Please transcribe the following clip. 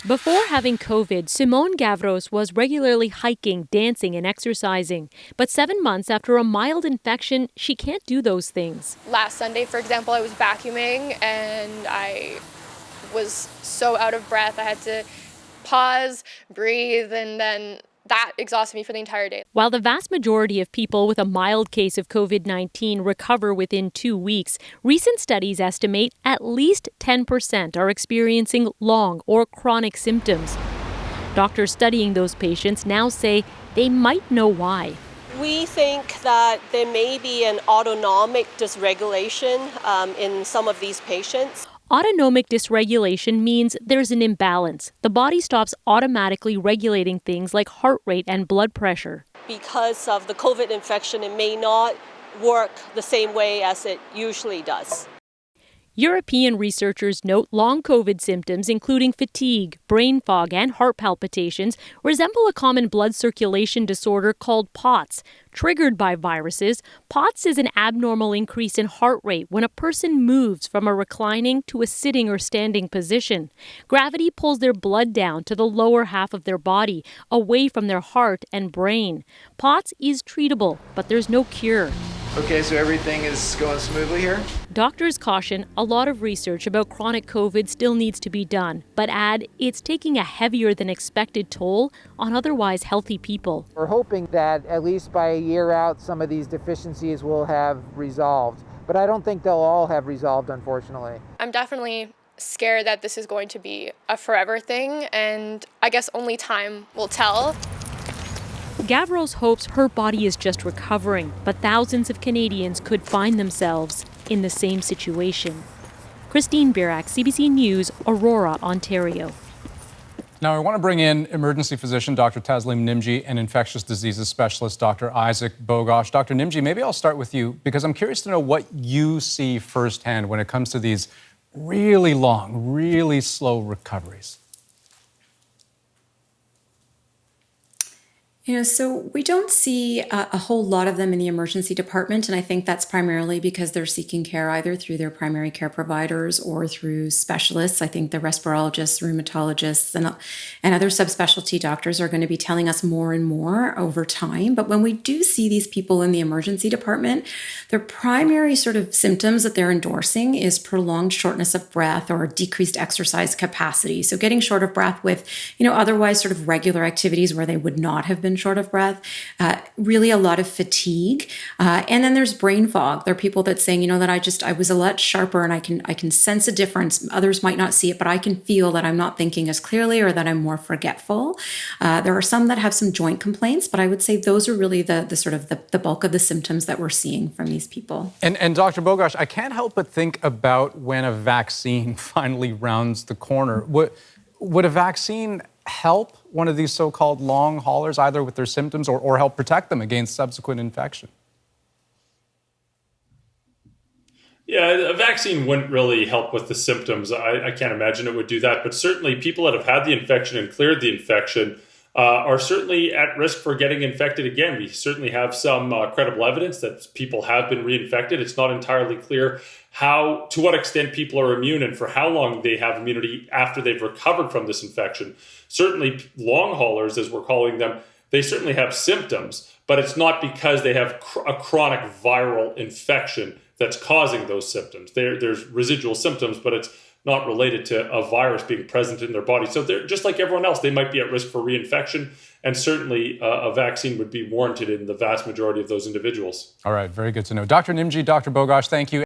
Before having COVID, Simone Gavros was regularly hiking, dancing, and exercising. But 7 months after a mild infection, she can't do those things. Last Sunday, for example, I was vacuuming and I was so out of breath. I had to pause, breathe, and then that exhausted me for the entire day. While the vast majority of people with a mild case of COVID-19 recover within 2 weeks, recent studies estimate at least 10% are experiencing long or chronic symptoms. Doctors studying those patients now say they might know why. We think that there may be an autonomic dysregulation in some of these patients. Autonomic dysregulation means there's an imbalance. The body stops automatically regulating things like heart rate and blood pressure. Because of the COVID infection, it may not work the same way as it usually does. European researchers note long COVID symptoms, including fatigue, brain fog, and heart palpitations, resemble a common blood circulation disorder called POTS. Triggered by viruses, POTS is an abnormal increase in heart rate when a person moves from a reclining to a sitting or standing position. Gravity pulls their blood down to the lower half of their body, away from their heart and brain. POTS is treatable, but there's no cure. Okay, so everything is going smoothly here? Doctors caution a lot of research about chronic COVID still needs to be done, but add it's taking a heavier than expected toll on otherwise healthy people. We're hoping that at least by a year out, some of these deficiencies will have resolved, but I don't think they'll all have resolved, unfortunately. I'm definitely scared that this is going to be a forever thing, and I guess only time will tell. Gavros hopes her body is just recovering, but thousands of Canadians could find themselves in the same situation. Christine Birak, CBC News, Aurora, Ontario. Now, I want to bring in emergency physician Dr. Taslim Nimji and infectious diseases specialist Dr. Isaac Bogosh. Dr. Nimji, maybe I'll start with you because I'm curious to know what you see firsthand when it comes to these really long, really slow recoveries. So we don't see a whole lot of them in the emergency department, and I think that's primarily because they're seeking care either through their primary care providers or through specialists. I think the respirologists, rheumatologists, and other subspecialty doctors are going to be telling us more and more over time. But when we do see these people in the emergency department, their primary sort of symptoms that they're endorsing is prolonged shortness of breath or decreased exercise capacity. So getting short of breath with, otherwise sort of regular activities where they would not have been short of breath, really a lot of fatigue. And then there's brain fog. There are people that saying, that I was a lot sharper and I can sense a difference. Others might not see it, but I can feel that I'm not thinking as clearly or that I'm more forgetful. There are some that have some joint complaints, but I would say those are really the sort of the bulk of the symptoms that we're seeing from these people. And Dr. Bogosh, I can't help but think about when a vaccine finally rounds the corner. Would a vaccine help one of these so-called long haulers, either with their symptoms or help protect them against subsequent infection? Yeah, a vaccine wouldn't really help with the symptoms. I can't imagine it would do that. But certainly people that have had the infection and cleared the infection are certainly at risk for getting infected again. We certainly have some credible evidence that people have been reinfected. It's not entirely clear to what extent people are immune and for how long they have immunity after they've recovered from this infection. Certainly long haulers, as we're calling them, they certainly have symptoms, but it's not because they have a chronic viral infection that's causing those symptoms. There's residual symptoms, but it's not related to a virus being present in their body. So they're just like everyone else. They might be at risk for reinfection, and certainly a vaccine would be warranted in the vast majority of those individuals. All right, very good to know. Dr. Nimji, Dr. Bogosh, thank you.